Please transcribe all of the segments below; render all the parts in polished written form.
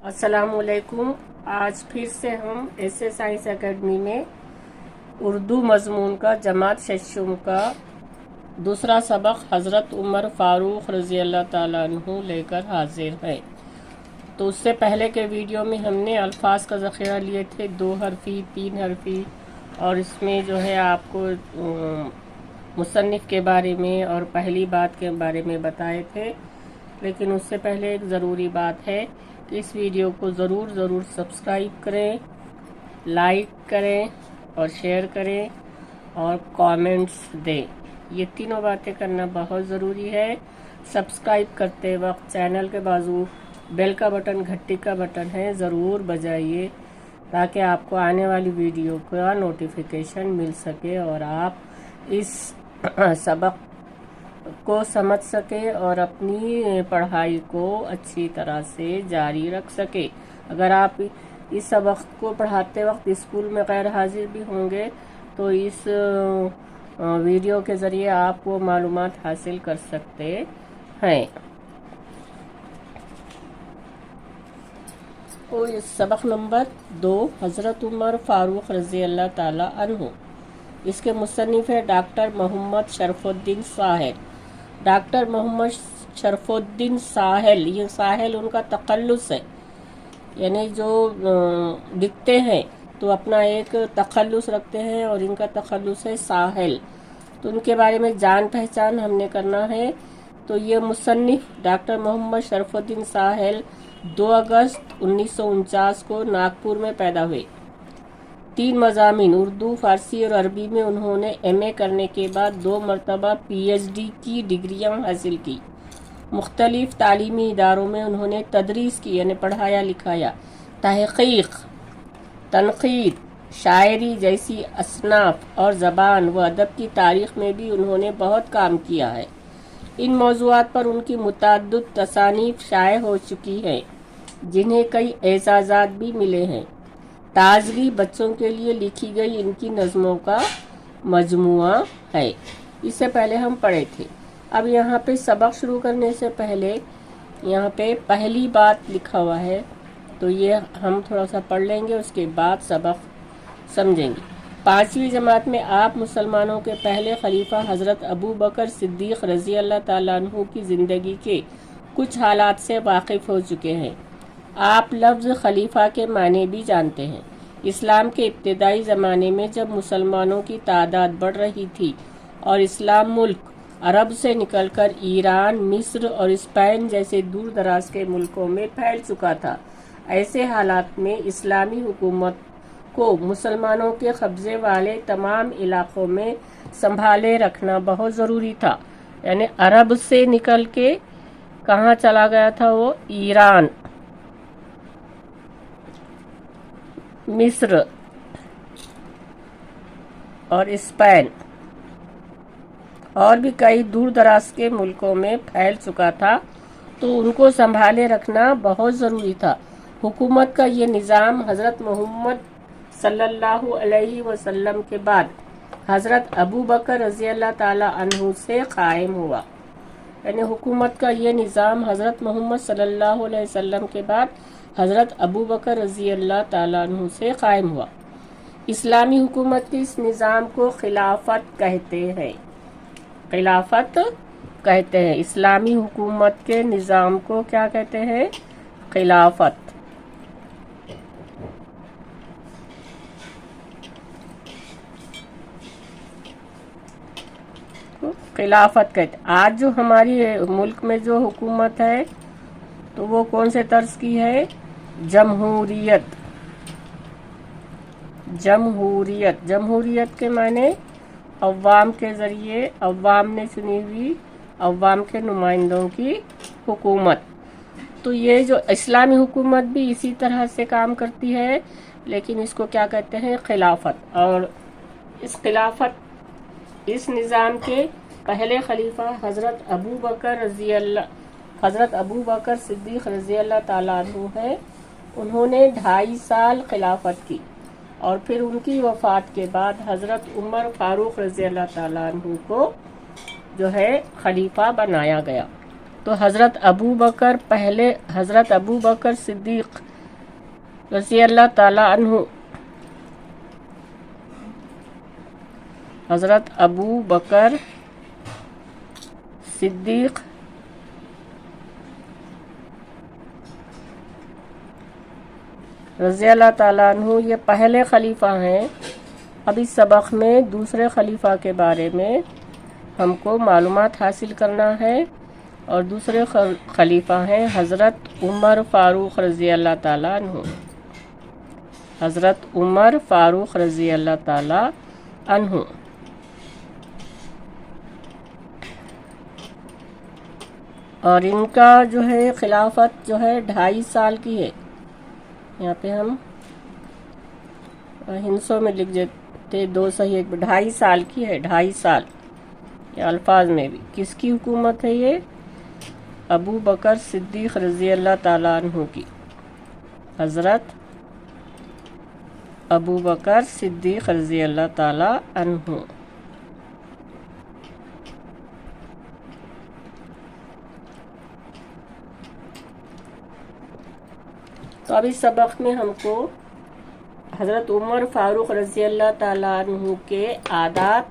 अस्सलाम वालेकुम। आज फिर से हम एसए साइंस एकेडमी में उर्दू मजमून का जमात शशुम का दूसरा सबक हज़रत उमर फ़ारूक रज़ी अल्लाह ताला अन्हु लेकर हाजिर है। तो उससे पहले के वीडियो में हमने अल्फाज का ज़ख़ीरा लिए थे, 2 हरफ़ी 3 हरफ़ी, और इसमें जो है आपको मुसन्निफ़ के बारे में और पहली बात के बारे में बताए थे। लेकिन उससे पहले एक ज़रूरी बात है कि इस वीडियो को ज़रूर सब्सक्राइब करें, लाइक करें और शेयर करें और कमेंट्स दें। ये तीनों बातें करना बहुत ज़रूरी है। सब्सक्राइब करते वक्त चैनल के बाजू बेल का बटन, घंटी का बटन है, ज़रूर बजाइए ताकि आपको आने वाली वीडियो का नोटिफिकेशन मिल सके और आप इस सबक को समझ सके और अपनी पढ़ाई को अच्छी तरह से जारी रख सके। अगर आप इस सबक को पढ़ाते वक्त स्कूल में गैर हाजिर भी होंगे तो इस वीडियो के ज़रिए आप वो मालूमात हासिल कर सकते हैं। तो इस सबक नंबर 2 हज़रत उमर फ़ारूक रज़ी अल्लाह ताला अन्हु। इसके मुसन्निफ़ है डॉक्टर मोहम्मद शरफुद्दीन साहिल। डॉक्टर मोहम्मद शरफुद्दीन साहिल, ये साहिल उनका तखल्लुस है, यानी जो लिखते हैं तो अपना एक तखल्लुस रखते हैं और इनका तखल्लुस है साहिल। तो उनके बारे में जान पहचान हमने करना है। तो ये मुसन्निफ़ डॉक्टर मोहम्मद शरफुद्दीन साहिल 2 अगस्त 1949 को नागपुर में पैदा हुए। 3 मज़ामीन उर्दू, फ़ारसी और अरबी में उन्होंने एमए करने के बाद 2 मरतबा पीएचडी की डिग्रियां हासिल की। मुख्तलिफ तालीमी इदारों में उन्होंने तदरीस की, यानी पढ़ाया लिखाया, तहक़ीक़, तनक़ीद, शायरी जैसी असनाफ़ और ज़बान व अदब की तारीख़ में भी उन्होंने बहुत काम किया है। इन मौज़ूआत पर उनकी मुतअद्दिद तसानीफ़ शाये हो चुकी हैं, जिन्हें कई एज़ाज़ात भी मिले हैं। ताज़गी बच्चों के लिए लिखी गई इनकी नज़मों का मजमुआ है। इससे पहले हम पढ़े थे। अब यहाँ पे सबक शुरू करने से पहले यहाँ पे पहली बात लिखा हुआ है, तो ये हम थोड़ा सा पढ़ लेंगे, उसके बाद सबक समझेंगे। 5वीं जमात में आप मुसलमानों के पहले खलीफा हज़रत अबू बकर सिद्दीक़ रज़ी अल्लाह ताला अन्हु की ज़िंदगी के कुछ हालात से वाकिफ़ हो चुके हैं। आप लफ्ज़ खलीफा के माने भी जानते हैं। इस्लाम के इब्तिदाई ज़माने में जब मुसलमानों की तादाद बढ़ रही थी और इस्लाम मुल्क अरब से निकलकर ईरान, मिस्र और स्पेन जैसे दूर दराज के मुल्कों में फैल चुका था, ऐसे हालात में इस्लामी हुकूमत को मुसलमानों के कब्ज़े वाले तमाम इलाक़ों में संभाले रखना बहुत ज़रूरी था। यानी अरब से निकल के कहाँ चला गया था वो? ईरान, मिस्र और स्पेन और भी कई दूर दराज के मुल्कों में फैल चुका था, तो उनको संभाले रखना बहुत ज़रूरी था। हुकूमत का ये निज़ाम हज़रत मोहम्मद सल्लल्लाहु अलैहि वसल्लम के बाद हज़रत अबू बकर रज़ी अल्लाह ताला अन्हु से कायम हुआ। यानी हुकूमत का ये निज़ाम हज़रत मोहम्मद सल्लल्लाहु अलैहि वसल्लम के बाद हज़रत अबू बकर रज़ी अल्लाह ताला अन्हु से कायम हुआ। इस्लामी हुकूमत के इस निज़ाम को खिलाफत कहते हैं। खिलाफत कहते हैं। इस्लामी हुकूमत के निज़ाम को क्या कहते हैं? खिलाफत। खिलाफत कहते। आज जो हमारी मुल्क में जो हुकूमत है तो वो कौन से तर्ज की है? जमहूरियत। जमहूरियत। जमहूरियत के माने अवाम के ज़रिए, अवाम ने चुनी हुई अवाम के नुमाइंदों की हुकूमत। तो ये जो इस्लामी हुकूमत भी इसी तरह से काम करती है, लेकिन इसको क्या कहते हैं? खिलाफत। और इस खिलाफत, इस निज़ाम के पहले खलीफा हज़रत अबू बकर सिद्दीक़ रज़ी अल्लाह ताला अन्हु है। उन्होंने 2.5 साल खिलाफत की और फिर उनकी वफ़ात के बाद हज़रत उमर फ़ारूक रज़ी अल्लाह ताला अन्हु को जो है खलीफा बनाया गया। तो हज़रत अबू बकर सिद्दीक़ रज़ी अल्लाह ताला अन्हु, हज़रत अबू बकर सिद्दीक़ रज़ी अल्लाह ताला अन्हु ये पहले खलीफा हैं। अब इस सबक में दूसरे खलीफा के बारे में हमको मालूमात हासिल करना है, और दूसरे खलीफा हैं हज़रत उमर फ़ारूक रज़ी अल्लाह ताला अन्हु। हज़रत उमर फ़ारूक रज़ी अल्लाह ताला अन्हु। और इनका जो है खिलाफत जो है 2.5 साल की है। यहाँ पे हम हिंसों में लिख देते 2 सही 1, 2.5 साल की है, 2.5 साल ये अल्फाज में भी। किसकी हुकूमत है ये? अबू बकर सिद्दीक़ रज़ी अल्लाह ताला अन्हु की। हज़रत अबू बकर सिद्दीक़ रज़ी अल्लाह ताला अन्हु। तो अब इस सबक में हमको हज़रत उमर फ़ारूक रज़ी अल्लाह ताला अन्हु के आदात,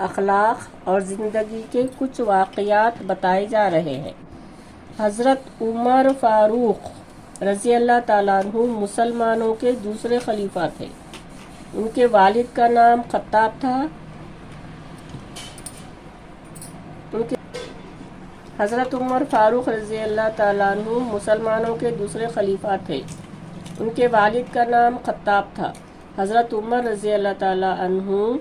अखलाक और ज़िंदगी के कुछ वाक़यात बताए जा रहे हैं। हज़रत उमर फ़ारूक रज़ी अल्लाह ताला अन्हु मुसलमानों के दूसरे खलीफा थे। उनके वालिद का नाम खत्ताब था। हज़रत उमर फ़ारूक रज़ी अल्लाह ताला अन्हु मुसलमानों के दूसरे खलीफा थे। उनके वालिद का नाम खत्ताब था। हज़रत उमर रज़ी अल्लाह ताला अन्हु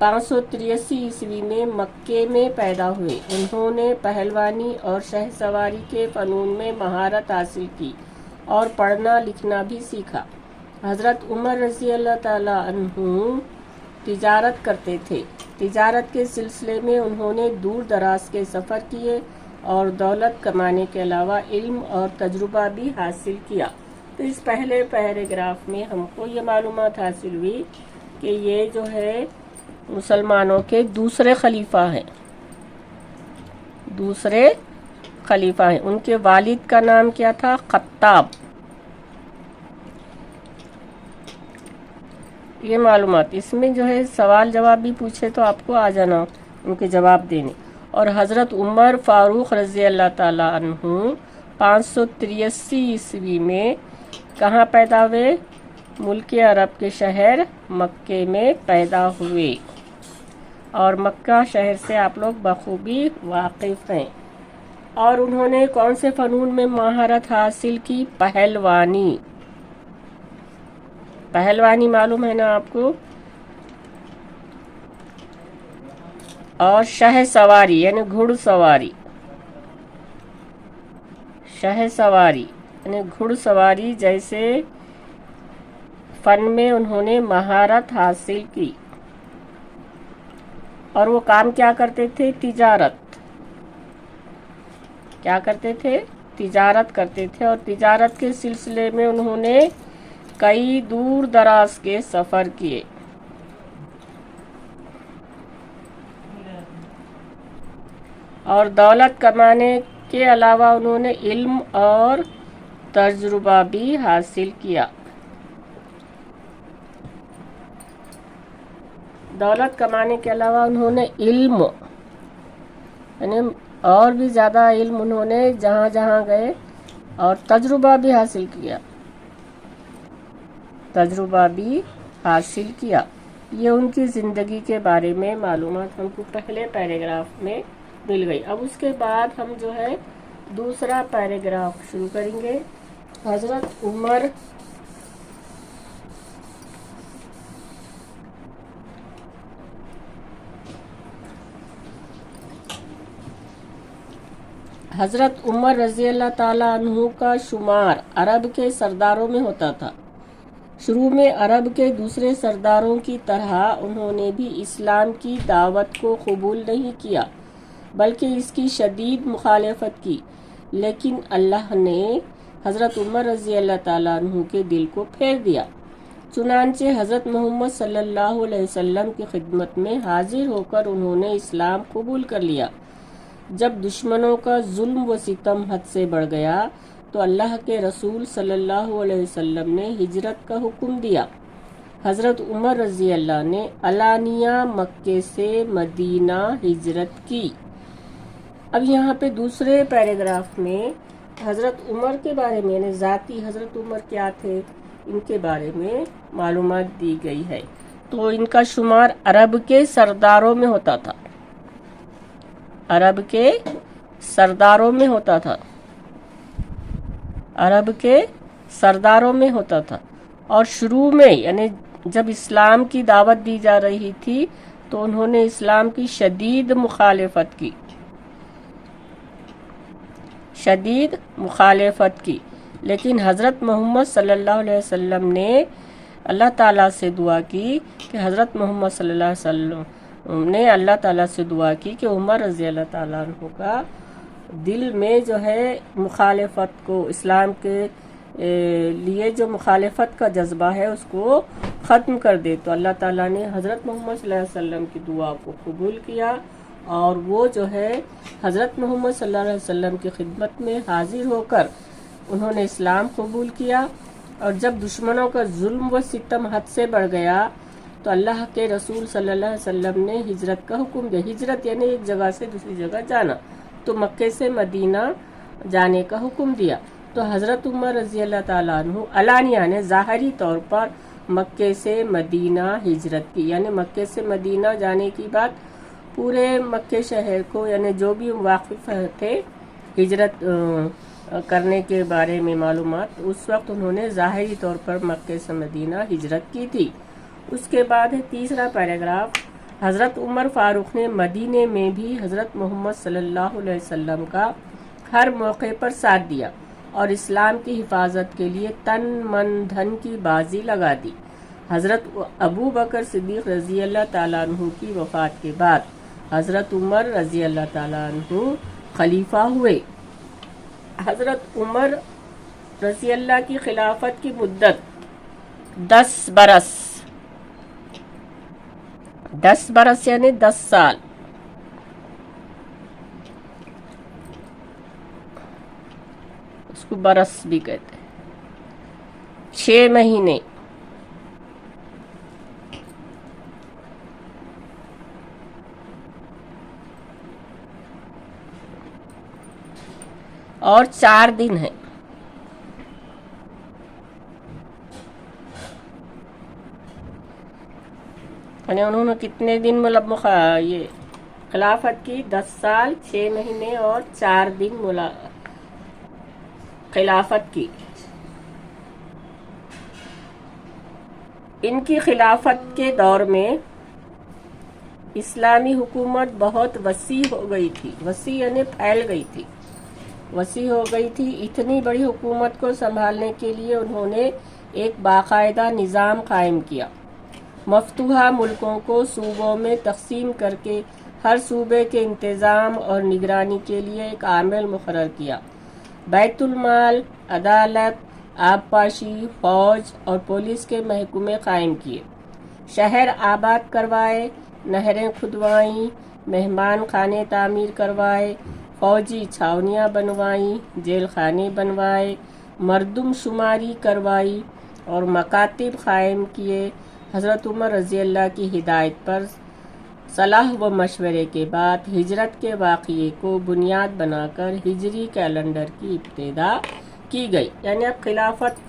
583 ईस्वी में मक्के में पैदा हुए। उन्होंने पहलवानी और शहसवारी के फ़नून में महारत हासिल की और पढ़ना लिखना भी सीखा। हज़रत उमर रज़ी अल्लाह ताला अन्हु तिजारत करते थे। तिजारत के सिलसिले में उन्होंने दूर दराज के सफ़र किए और दौलत कमाने के अलावा इल्म और तजुर्बा भी हासिल किया। तो इस पहले पैराग्राफ में हमको ये मालूमात हासिल हुई कि ये जो है मुसलमानों के दूसरे खलीफा हैं। दूसरे खलीफा हैं। उनके वालिद का नाम क्या था? खत्ताब। ये मालूमात इसमें जो है सवाल जवाब भी पूछे तो आपको आ जाना उनके जवाब देने। और हज़रत उमर फ़ारूक रज़ी अल्लाह ताला अन्हु 583 ईस्वी में कहाँ पैदा हुए? मुल्क अरब के शहर मक्के में पैदा हुए। और मक्का शहर से आप लोग बखूबी वाकिफ़ हैं। और उन्होंने कौन से फ़नून में महारत हासिल की? पहलवानी। पहलवानी मालूम है ना आपको? और शह सवारी यानी घुड़सवारी। शह सवारी यानी घुड़सवारी जैसे फ़न में उन्होंने महारत हासिल की। और वो काम क्या करते थे? तिजारत। क्या करते थे? तिजारत करते थे। और तिजारत के सिलसिले में उन्होंने कई दूर दराज के सफ़र किए। और दौलत कमाने के अलावा उन्होंने इल्म और तजुर्बा भी हासिल किया। दौलत कमाने के अलावा उन्होंने इल्म यानी और भी ज़्यादा इल्म उन्होंने जहाँ जहाँ गए, और तजुर्बा भी हासिल किया। तजुर्बा भी हासिल किया। ये उनकी ज़िंदगी के बारे में मालूमात हमको पहले पैराग्राफ में मिल गई। अब उसके बाद हम जो है दूसरा पैराग्राफ शुरू करेंगे। हज़रत उमर हज़रत उमर रज़ी अल्लाह ताला अन्हु का शुमार अरब के सरदारों में होता था। शुरू में अरब के दूसरे सरदारों की तरह उन्होंने भी इस्लाम की दावत को कबूल नहीं किया, बल्कि इसकी शदीद मुखालफत की। लेकिन अल्लाह ने हज़रत उमर रज़ी अल्लाह ताला अन्हु के दिल को फेर दिया। चुनांचे हज़रत मोहम्मद सल्लल्लाहु अलैहि वसल्लम की खिदमत में हाजिर होकर उन्होंने इस्लाम कबूल कर लिया। जब दुश्मनों का जुल्म व सितम हद से बढ़ गया تو اللہ کے رسول صلی اللہ علیہ وسلم نے ہجرت کا حکم دیا۔ حضرت عمر رضی اللہ نے علانیہ مکے سے مدینہ ہجرت کی۔ اب یہاں پہ دوسرے پیراگراف میں حضرت عمر کے بارے میں، یعنی ذاتی حضرت عمر کیا تھے، ان کے بارے میں معلومات دی گئی ہے۔ تو ان کا شمار عرب کے سرداروں میں ہوتا تھا، عرب کے سرداروں میں ہوتا تھا، عرب کے سرداروں میں ہوتا تھا۔ اور شروع میں یعنی جب اسلام کی دعوت دی جا رہی تھی تو انہوں نے اسلام کی شدید مخالفت کی، شدید مخالفت کی، لیکن حضرت محمد صلی اللہ علیہ وسلم نے اللہ تعالیٰ سے دعا کی کہ حضرت محمد صلی اللہ علیہ وسلم نے اللہ تعالیٰ سے دعا کی کہ عمر رضی اللہ تعالیٰ عنہ کا دل میں جو ہے مخالفت کو، اسلام کے لیے جو مخالفت کا جذبہ ہے اس کو ختم کر دے۔ تو اللہ تعالیٰ نے حضرت محمد صلی اللہ علیہ وسلم کی دعا کو قبول کیا، اور وہ جو ہے حضرت محمد صلی اللہ علیہ وسلم کی خدمت میں حاضر ہو کر انہوں نے اسلام قبول کیا۔ اور جب دشمنوں کا ظلم و ستم حد سے بڑھ گیا تو اللہ کے رسول صلی اللہ علیہ وسلم نے ہجرت کا حکم دیا۔ ہجرت یعنی ایک جگہ سے دوسری جگہ جانا، تو مکے سے مدینہ جانے کا حکم دیا۔ تو حضرت عمر رضی اللہ تعالیٰ عنہ علانیہ نے ظاہری طور پر مکے سے مدینہ ہجرت کی، یعنی مکے سے مدینہ جانے کی بات پورے مکے شہر کو، یعنی جو بھی واقف تھے ہجرت کرنے کے بارے میں معلومات، اس وقت انہوں نے ظاہری طور پر مکے سے مدینہ ہجرت کی تھی۔ اس کے بعد ہے تیسرا پیراگراف، حضرت عمر فاروق نے مدینے میں بھی حضرت محمد صلی اللہ علیہ وسلم کا ہر موقع پر ساتھ دیا اور اسلام کی حفاظت کے لیے تن من دھن کی بازی لگا دی۔ حضرت ابو بکر صدیق رضی اللہ تعالیٰ عنہ کی وفات کے بعد حضرت عمر رضی اللہ تعالیٰ عنہ خلیفہ ہوئے۔ حضرت عمر رضی اللہ کی خلافت کی مدت 10 برس، 10 برس یعنی 10 سال۔ اس کو برس بھی کہتے ہیں۔ 6 مہینے اور 4 دن ہیں۔ یعنی انہوں نے کتنے دن یہ خلافت کی؟ 10 سال 6 مہینے اور 4 دن خلافت کی۔ ان کی خلافت کے دور میں اسلامی حکومت بہت وسیع ہو گئی تھی، وسیع یعنی پھیل گئی تھی، وسیع ہو گئی تھی۔ اتنی بڑی حکومت کو سنبھالنے کے لیے انہوں نے ایک باقاعدہ نظام قائم کیا۔ مفتوحہ ملکوں کو صوبوں میں تقسیم کر کے ہر صوبے کے انتظام اور نگرانی کے لیے ایک عامل مقرر کیا۔ بیت المال، عدالت، آبپاشی، فوج اور پولیس کے محکمے قائم کیے، شہر آباد کروائے، نہریں کھدوائیں، مہمان خانے تعمیر کروائے، فوجی چھاونیاں بنوائیں، جیل خانے بنوائے، مردم شماری کروائی اور مکاتب قائم کیے۔ حضرت عمر رضی اللہ کی ہدایت پر صلاح و مشورے کے بعد ہجرت کے واقعے کو بنیاد بنا کر ہجری کیلنڈر کی ابتدا کی گئی۔ یعنی اب خلافت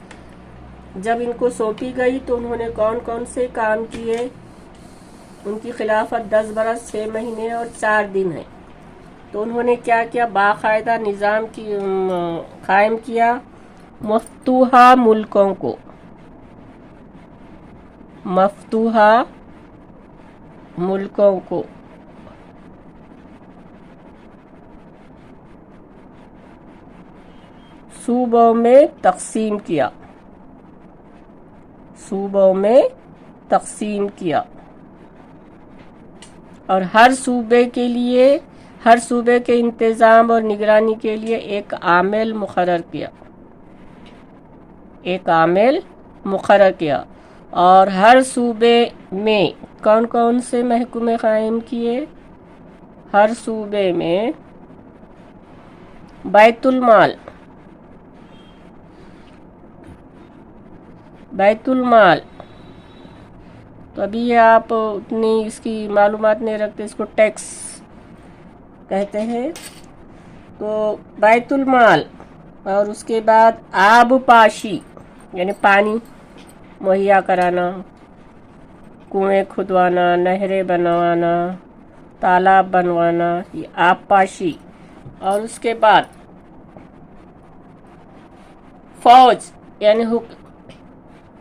جب ان کو سونپی گئی تو انہوں نے کون کون سے کام کیے؟ ان کی خلافت 10 برس 6 مہینے اور 4 دن ہے، تو انہوں نے کیا کیا؟ باقاعدہ نظام کی قائم کیا۔ مفتوحہ ملکوں کو، مفتوحہ ملکوں کو صوبوں میں تقسیم کیا، صوبوں میں تقسیم کیا، اور ہر صوبے کے لیے، ہر صوبے کے انتظام اور نگرانی کے لیے ایک عامل مقرر کیا، ایک عامل مقرر کیا۔ اور ہر صوبے میں کون کون سے محکمے قائم کیے؟ ہر صوبے میں بیت المال، बैतुल माल, तो अभी ये आप उतनी इसकी मालूमात नहीं रखते, इसको टैक्स कहते हैं। तो बैतुल माल, और उसके बाद आबपाशी यानी पानी मुहैया कराना, कुएं खुदवाना, नहरें बनवाना, तालाब बनवाना, ये आबपाशी। और उसके बाद फौज यानी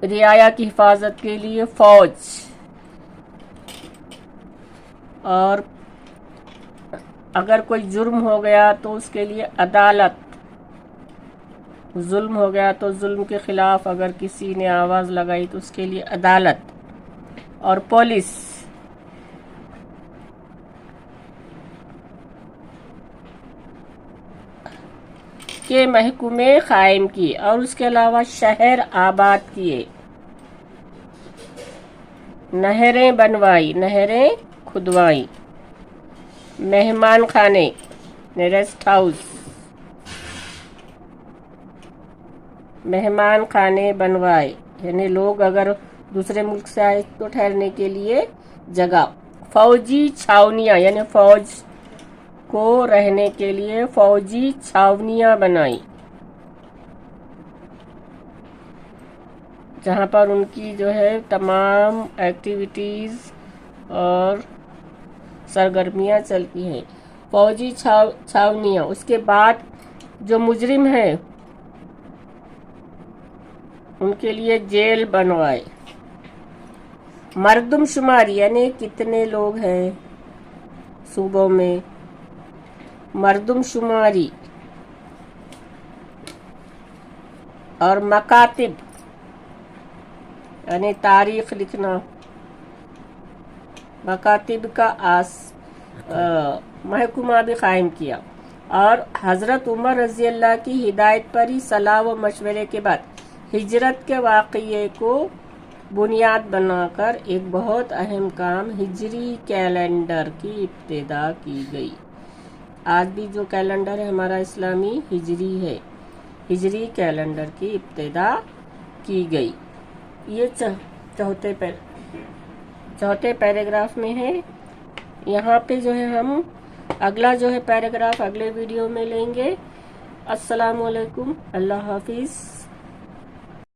रियाया की हिफाजत के लिए फौज, और अगर कोई जुर्म हो गया तो उसके लिए अदालत, जुल्म हो गया तो जुल्म के खिलाफ अगर किसी ने आवाज़ लगाई तो उसके लिए अदालत, और पुलिस। के महकमे कायम किए, और उसके अलावा शहर आबाद किए, नहरें बनवाई, नहरें खुदवाई, मेहमान खाने रेस्ट हाउस, मेहमान खाने बनवाए, यानी लोग अगर दूसरे मुल्क से आए तो ठहरने के लिए जगह। फौजी छावनियाँ यानी फौज को रहने के लिए फौजी छावनियाँ बनाई, जहाँ पर उनकी जो है तमाम एक्टिविटीज़ और सरगर्मियाँ चलती हैं, फौजी छावनियाँ। उसके बाद जो मुजरिम हैं उनके लिए जेल बनवाए। मर्दमशुमारी यानी कितने लोग हैं सूबों में, मर्दमशुमारी। और मकातिब यानी तारीख लिखना, मकातिब का महकमा भी कायम किया। और हज़रत उमर रज़ी अल्लाह की हिदायत पर ही सलाह व मशवरे के बाद हिजरत के वाक़ये को बुनियाद बनाकर एक बहुत अहम काम हिजरी कैलेंडर की इब्तिदा की गई। आज भी जो कैलेंडर है हमारा इस्लामी हिजरी है, हिजरी कैलेंडर की इब्तिदा की गई। ये चौथे पैराग्राफ में है। यहाँ पे जो है हम अगला जो है पैराग्राफ अगले वीडियो में लेंगे। अस्सलामु अलैकुम, अल्लाह हाफिज़।